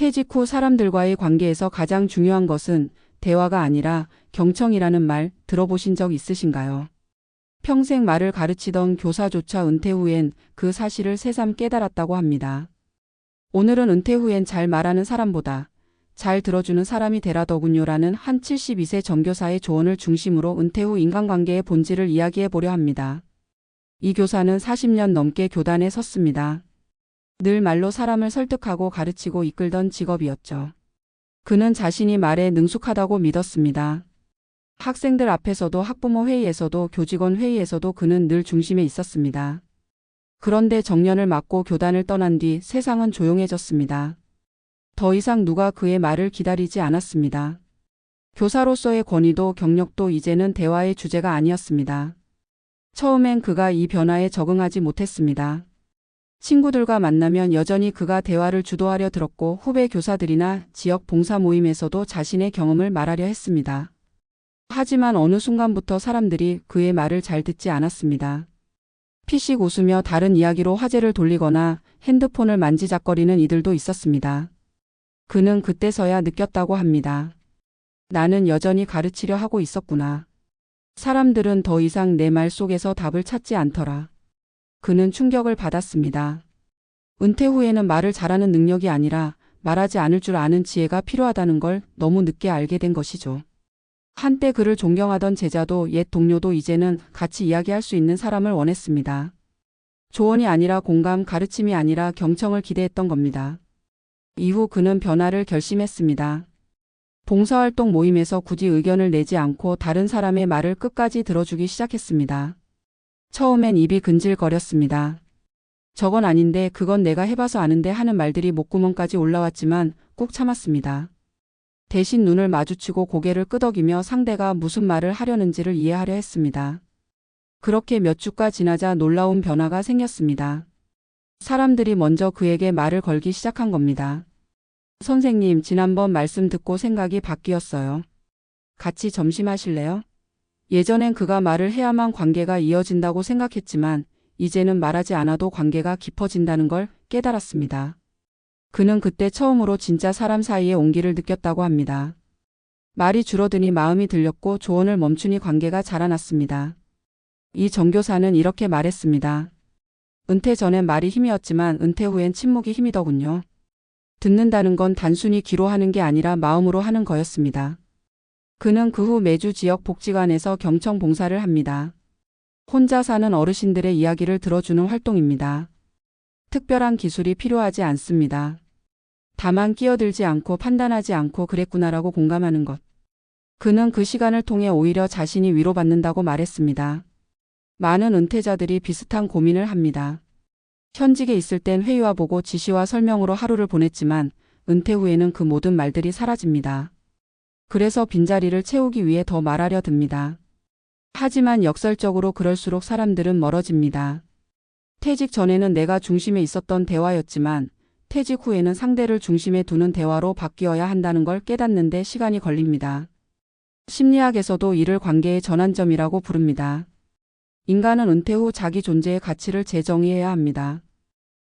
퇴직 후 사람들과의 관계에서 가장 중요한 것은 대화가 아니라 경청이라는 말 들어보신 적 있으신가요? 평생 말을 가르치던 교사조차 은퇴 후엔 그 사실을 새삼 깨달았다고 합니다. 오늘은 은퇴 후엔 잘 말하는 사람보다 잘 들어주는 사람이 되라더군요라는 한 72세 정교사의 조언을 중심으로 은퇴 후 인간관계의 본질을 이야기해 보려 합니다. 이 교사는 40년 넘게 교단에 섰습니다. 늘 말로 사람을 설득하고 가르치고 이끌던 직업이었죠. 그는 자신이 말에 능숙하다고 믿었습니다. 학생들 앞에서도 학부모 회의에서도 교직원 회의에서도 그는 늘 중심에 있었습니다. 그런데 정년을 맞고 교단을 떠난 뒤 세상은 조용해졌습니다. 더 이상 누가 그의 말을 기다리지 않았습니다. 교사로서의 권위도 경력도 이제는 대화의 주제가 아니었습니다. 처음엔 그가 이 변화에 적응하지 못했습니다. 친구들과 만나면 여전히 그가 대화를 주도하려 들었고 후배 교사들이나 지역 봉사 모임에서도 자신의 경험을 말하려 했습니다. 하지만 어느 순간부터 사람들이 그의 말을 잘 듣지 않았습니다. 피식 웃으며 다른 이야기로 화제를 돌리거나 핸드폰을 만지작거리는 이들도 있었습니다. 그는 그때서야 느꼈다고 합니다. 나는 여전히 가르치려 하고 있었구나. 사람들은 더 이상 내 말 속에서 답을 찾지 않더라. 그는 충격을 받았습니다. 은퇴 후에는 말을 잘하는 능력이 아니라 말하지 않을 줄 아는 지혜가 필요하다는 걸 너무 늦게 알게 된 것이죠. 한때 그를 존경하던 제자도 옛 동료도 이제는 같이 이야기할 수 있는 사람을 원했습니다. 조언이 아니라 공감, 가르침이 아니라 경청을 기대했던 겁니다. 이후 그는 변화를 결심했습니다. 봉사활동 모임에서 굳이 의견을 내지 않고 다른 사람의 말을 끝까지 들어주기 시작했습니다. 처음엔 입이 근질거렸습니다. 저건 아닌데 그건 내가 해봐서 아는데 하는 말들이 목구멍까지 올라왔지만 꾹 참았습니다. 대신 눈을 마주치고 고개를 끄덕이며 상대가 무슨 말을 하려는지를 이해하려 했습니다. 그렇게 몇 주가 지나자 놀라운 변화가 생겼습니다. 사람들이 먼저 그에게 말을 걸기 시작한 겁니다. 선생님, 지난번 말씀 듣고 생각이 바뀌었어요. 같이 점심 하실래요? 예전엔 그가 말을 해야만 관계가 이어진다고 생각했지만 이제는 말하지 않아도 관계가 깊어진다는 걸 깨달았습니다. 그는 그때 처음으로 진짜 사람 사이의 온기를 느꼈다고 합니다. 말이 줄어드니 마음이 들렸고 조언을 멈추니 관계가 자라났습니다. 이 정교사는 이렇게 말했습니다. 은퇴 전엔 말이 힘이었지만 은퇴 후엔 침묵이 힘이더군요. 듣는다는 건 단순히 귀로 하는 게 아니라 마음으로 하는 거였습니다. 그는 그 후 매주 지역 복지관에서 경청 봉사를 합니다. 혼자 사는 어르신들의 이야기를 들어주는 활동입니다. 특별한 기술이 필요하지 않습니다. 다만 끼어들지 않고 판단하지 않고 그랬구나라고 공감하는 것. 그는 그 시간을 통해 오히려 자신이 위로받는다고 말했습니다. 많은 은퇴자들이 비슷한 고민을 합니다. 현직에 있을 땐 회의와 보고 지시와 설명으로 하루를 보냈지만 은퇴 후에는 그 모든 말들이 사라집니다. 그래서 빈자리를 채우기 위해 더 말하려 듭니다. 하지만 역설적으로 그럴수록 사람들은 멀어집니다. 퇴직 전에는 내가 중심에 있었던 대화였지만 퇴직 후에는 상대를 중심에 두는 대화로 바뀌어야 한다는 걸 깨닫는데 시간이 걸립니다. 심리학에서도 이를 관계의 전환점이라고 부릅니다. 인간은 은퇴 후 자기 존재의 가치를 재정의해야 합니다.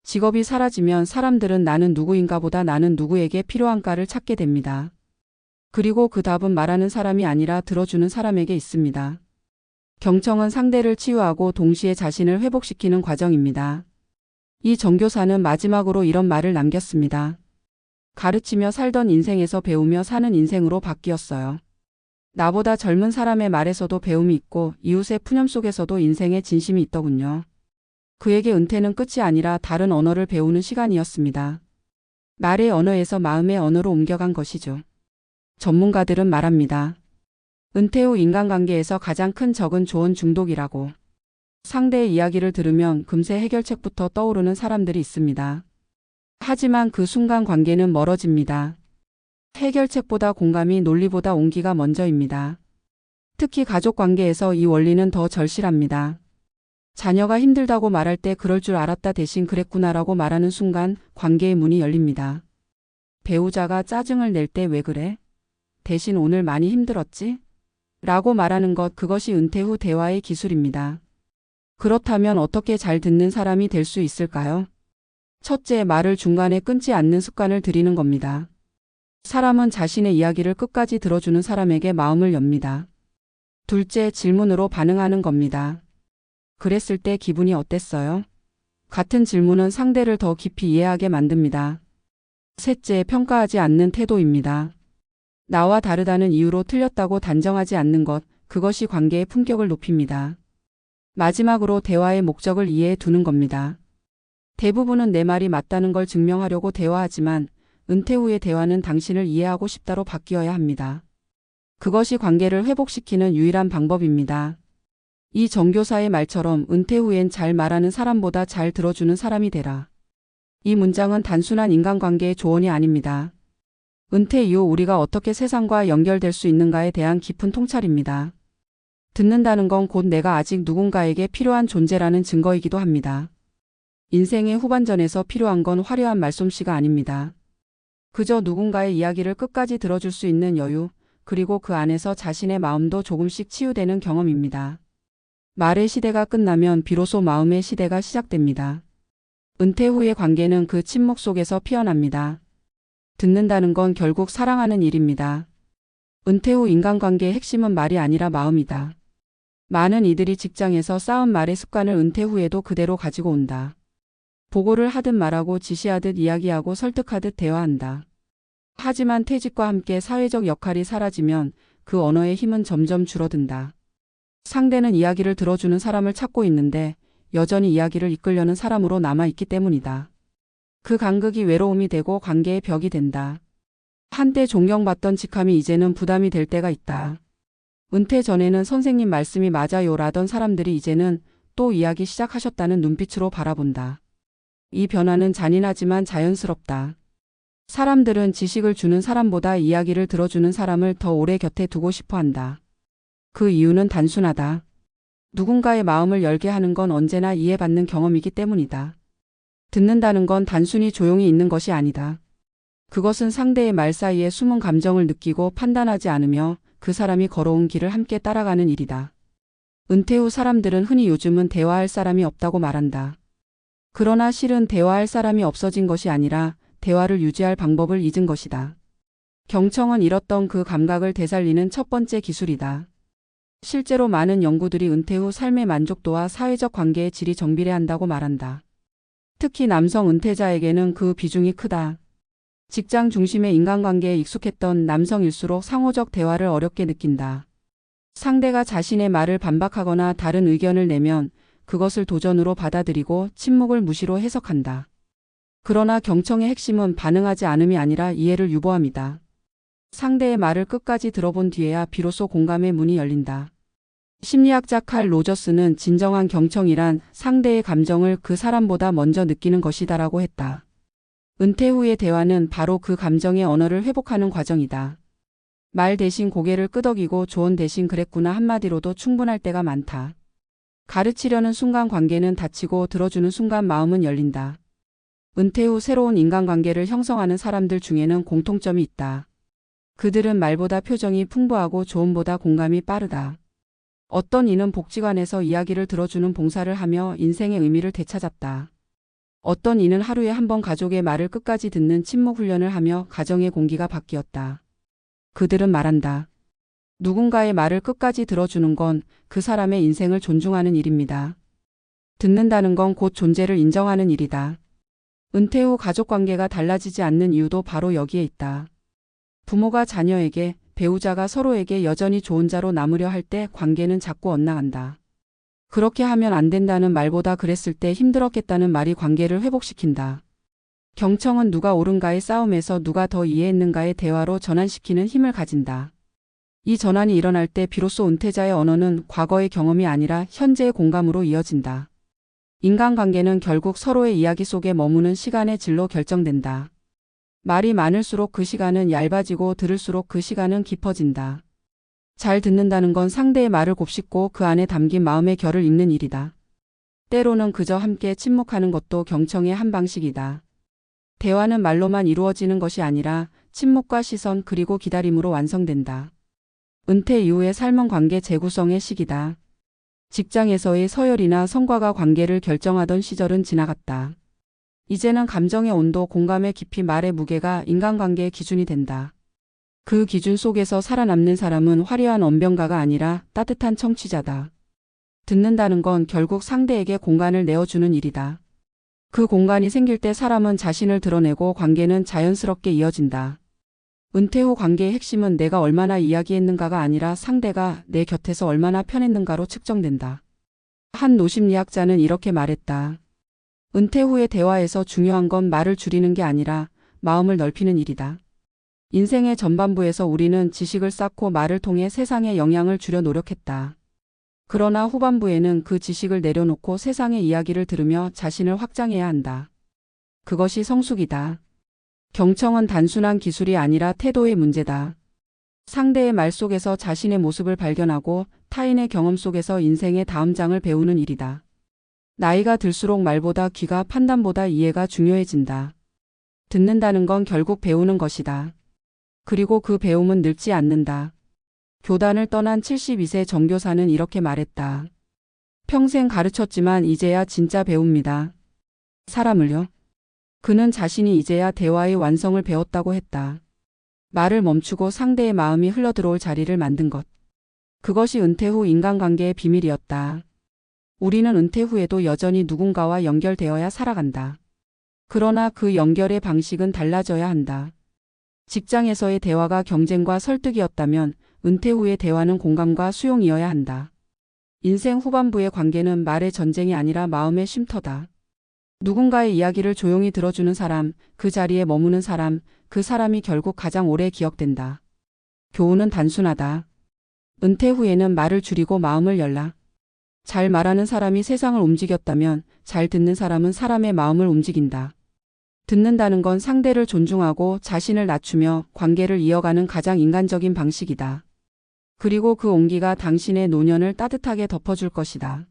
직업이 사라지면 사람들은 나는 누구인가 보다 나는 누구에게 필요한가를 찾게 됩니다. 그리고 그 답은 말하는 사람이 아니라 들어주는 사람에게 있습니다. 경청은 상대를 치유하고 동시에 자신을 회복시키는 과정입니다. 이 정교사는 마지막으로 이런 말을 남겼습니다. 가르치며 살던 인생에서 배우며 사는 인생으로 바뀌었어요. 나보다 젊은 사람의 말에서도 배움이 있고 이웃의 푸념 속에서도 인생의 진심이 있더군요. 그에게 은퇴는 끝이 아니라 다른 언어를 배우는 시간이었습니다. 말의 언어에서 마음의 언어로 옮겨간 것이죠. 전문가들은 말합니다. 은퇴 후 인간관계에서 가장 큰 적은 조언 중독이라고. 상대의 이야기를 들으면 금세 해결책부터 떠오르는 사람들이 있습니다. 하지만 그 순간 관계는 멀어집니다. 해결책보다 공감이 논리보다 온기가 먼저입니다. 특히 가족 관계에서 이 원리는 더 절실합니다. 자녀가 힘들다고 말할 때 그럴 줄 알았다 대신 그랬구나라고 말하는 순간 관계의 문이 열립니다. 배우자가 짜증을 낼 때 왜 그래? 대신 오늘 많이 힘들었지? 라고 말하는 것, 그것이 은퇴 후 대화의 기술입니다. 그렇다면 어떻게 잘 듣는 사람이 될 수 있을까요? 첫째, 말을 중간에 끊지 않는 습관을 들이는 겁니다. 사람은 자신의 이야기를 끝까지 들어주는 사람에게 마음을 엽니다. 둘째, 질문으로 반응하는 겁니다. 그랬을 때 기분이 어땠어요? 같은 질문은 상대를 더 깊이 이해하게 만듭니다. 셋째, 평가하지 않는 태도입니다. 나와 다르다는 이유로 틀렸다고 단정하지 않는 것, 그것이 관계의 품격을 높입니다. 마지막으로 대화의 목적을 이해해 두는 겁니다. 대부분은 내 말이 맞다는 걸 증명하려고 대화하지만 은퇴 후의 대화는 당신을 이해하고 싶다로 바뀌어야 합니다. 그것이 관계를 회복시키는 유일한 방법입니다. 이 정교사의 말처럼 은퇴 후엔 잘 말하는 사람보다 잘 들어주는 사람이 되라. 이 문장은 단순한 인간관계의 조언이 아닙니다. 은퇴 이후 우리가 어떻게 세상과 연결될 수 있는가에 대한 깊은 통찰입니다. 듣는다는 건 곧 내가 아직 누군가에게 필요한 존재라는 증거이기도 합니다. 인생의 후반전에서 필요한 건 화려한 말솜씨가 아닙니다. 그저 누군가의 이야기를 끝까지 들어줄 수 있는 여유, 그리고 그 안에서 자신의 마음도 조금씩 치유되는 경험입니다. 말의 시대가 끝나면 비로소 마음의 시대가 시작됩니다. 은퇴 후의 관계는 그 침묵 속에서 피어납니다. 듣는다는 건 결국 사랑하는 일입니다. 은퇴 후 인간관계의 핵심은 말이 아니라 마음이다. 많은 이들이 직장에서 쌓은 말의 습관을 은퇴 후에도 그대로 가지고 온다. 보고를 하듯 말하고 지시하듯 이야기하고 설득하듯 대화한다. 하지만 퇴직과 함께 사회적 역할이 사라지면 그 언어의 힘은 점점 줄어든다. 상대는 이야기를 들어주는 사람을 찾고 있는데 여전히 이야기를 이끌려는 사람으로 남아있기 때문이다. 그 간극이 외로움이 되고 관계의 벽이 된다. 한때 존경받던 직함이 이제는 부담이 될 때가 있다. 은퇴 전에는 선생님 말씀이 맞아요 라던 사람들이 이제는 또 이야기 시작하셨다는 눈빛으로 바라본다. 이 변화는 잔인하지만 자연스럽다. 사람들은 지식을 주는 사람보다 이야기를 들어주는 사람을 더 오래 곁에 두고 싶어 한다. 그 이유는 단순하다. 누군가의 마음을 열게 하는 건 언제나 이해받는 경험이기 때문이다. 듣는다는 건 단순히 조용히 있는 것이 아니다. 그것은 상대의 말 사이에 숨은 감정을 느끼고 판단하지 않으며 그 사람이 걸어온 길을 함께 따라가는 일이다. 은퇴 후 사람들은 흔히 요즘은 대화할 사람이 없다고 말한다. 그러나 실은 대화할 사람이 없어진 것이 아니라 대화를 유지할 방법을 잊은 것이다. 경청은 잃었던 그 감각을 되살리는 첫 번째 기술이다. 실제로 많은 연구들이 은퇴 후 삶의 만족도와 사회적 관계의 질이 정비례한다고 말한다. 특히 남성 은퇴자에게는 그 비중이 크다. 직장 중심의 인간관계에 익숙했던 남성일수록 상호적 대화를 어렵게 느낀다. 상대가 자신의 말을 반박하거나 다른 의견을 내면 그것을 도전으로 받아들이고 침묵을 무시로 해석한다. 그러나 경청의 핵심은 반응하지 않음이 아니라 이해를 유보함이다. 상대의 말을 끝까지 들어본 뒤에야 비로소 공감의 문이 열린다. 심리학자 칼 로저스는 진정한 경청이란 상대의 감정을 그 사람보다 먼저 느끼는 것이다라고 했다. 은퇴 후의 대화는 바로 그 감정의 언어를 회복하는 과정이다. 말 대신 고개를 끄덕이고 조언 대신 그랬구나 한마디로도 충분할 때가 많다. 가르치려는 순간 관계는 닫히고 들어주는 순간 마음은 열린다. 은퇴 후 새로운 인간관계를 형성하는 사람들 중에는 공통점이 있다. 그들은 말보다 표정이 풍부하고 조언보다 공감이 빠르다. 어떤 이는 복지관에서 이야기를 들어주는 봉사를 하며 인생의 의미를 되찾았다. 어떤 이는 하루에 한 번 가족의 말을 끝까지 듣는 침묵 훈련을 하며 가정의 공기가 바뀌었다. 그들은 말한다. 누군가의 말을 끝까지 들어주는 건 그 사람의 인생을 존중하는 일입니다. 듣는다는 건 곧 존재를 인정하는 일이다. 은퇴 후 가족관계가 달라지지 않는 이유도 바로 여기에 있다. 부모가 자녀에게, 배우자가 서로에게 여전히 좋은 자로 남으려 할 때 관계는 자꾸 엇나간다. 그렇게 하면 안 된다는 말보다 그랬을 때 힘들었겠다는 말이 관계를 회복시킨다. 경청은 누가 옳은가의 싸움에서 누가 더 이해했는가의 대화로 전환시키는 힘을 가진다. 이 전환이 일어날 때 비로소 은퇴자의 언어는 과거의 경험이 아니라 현재의 공감으로 이어진다. 인간관계는 결국 서로의 이야기 속에 머무는 시간의 질로 결정된다. 말이 많을수록 그 시간은 얇아지고 들을수록 그 시간은 깊어진다. 잘 듣는다는 건 상대의 말을 곱씹고 그 안에 담긴 마음의 결을 읽는 일이다. 때로는 그저 함께 침묵하는 것도 경청의 한 방식이다. 대화는 말로만 이루어지는 것이 아니라 침묵과 시선 그리고 기다림으로 완성된다. 은퇴 이후의 삶은 관계 재구성의 시기다. 직장에서의 서열이나 성과가 관계를 결정하던 시절은 지나갔다. 이제는 감정의 온도, 공감의 깊이, 말의 무게가 인간관계의 기준이 된다. 그 기준 속에서 살아남는 사람은 화려한 언변가가 아니라 따뜻한 청취자다. 듣는다는 건 결국 상대에게 공간을 내어주는 일이다. 그 공간이 생길 때 사람은 자신을 드러내고 관계는 자연스럽게 이어진다. 은퇴 후 관계의 핵심은 내가 얼마나 이야기했는가가 아니라 상대가 내 곁에서 얼마나 편했는가로 측정된다. 한 노심리학자는 이렇게 말했다. 은퇴 후의 대화에서 중요한 건 말을 줄이는 게 아니라 마음을 넓히는 일이다. 인생의 전반부에서 우리는 지식을 쌓고 말을 통해 세상에 영향을 주려 노력했다. 그러나 후반부에는 그 지식을 내려놓고 세상의 이야기를 들으며 자신을 확장해야 한다. 그것이 성숙이다. 경청은 단순한 기술이 아니라 태도의 문제다. 상대의 말 속에서 자신의 모습을 발견하고 타인의 경험 속에서 인생의 다음 장을 배우는 일이다. 나이가 들수록 말보다 귀가, 판단보다 이해가 중요해진다. 듣는다는 건 결국 배우는 것이다. 그리고 그 배움은 늙지 않는다. 교단을 떠난 72세 정교사는 이렇게 말했다. 평생 가르쳤지만 이제야 진짜 배웁니다. 사람을요? 그는 자신이 이제야 대화의 완성을 배웠다고 했다. 말을 멈추고 상대의 마음이 흘러들어올 자리를 만든 것. 그것이 은퇴 후 인간관계의 비밀이었다. 우리는 은퇴 후에도 여전히 누군가와 연결되어야 살아간다. 그러나 그 연결의 방식은 달라져야 한다. 직장에서의 대화가 경쟁과 설득이었다면 은퇴 후의 대화는 공감과 수용이어야 한다. 인생 후반부의 관계는 말의 전쟁이 아니라 마음의 쉼터다. 누군가의 이야기를 조용히 들어주는 사람, 그 자리에 머무는 사람, 그 사람이 결국 가장 오래 기억된다. 교훈은 단순하다. 은퇴 후에는 말을 줄이고 마음을 열라. 잘 말하는 사람이 세상을 움직였다면 잘 듣는 사람은 사람의 마음을 움직인다. 듣는다는 건 상대를 존중하고 자신을 낮추며 관계를 이어가는 가장 인간적인 방식이다. 그리고 그 온기가 당신의 노년을 따뜻하게 덮어줄 것이다.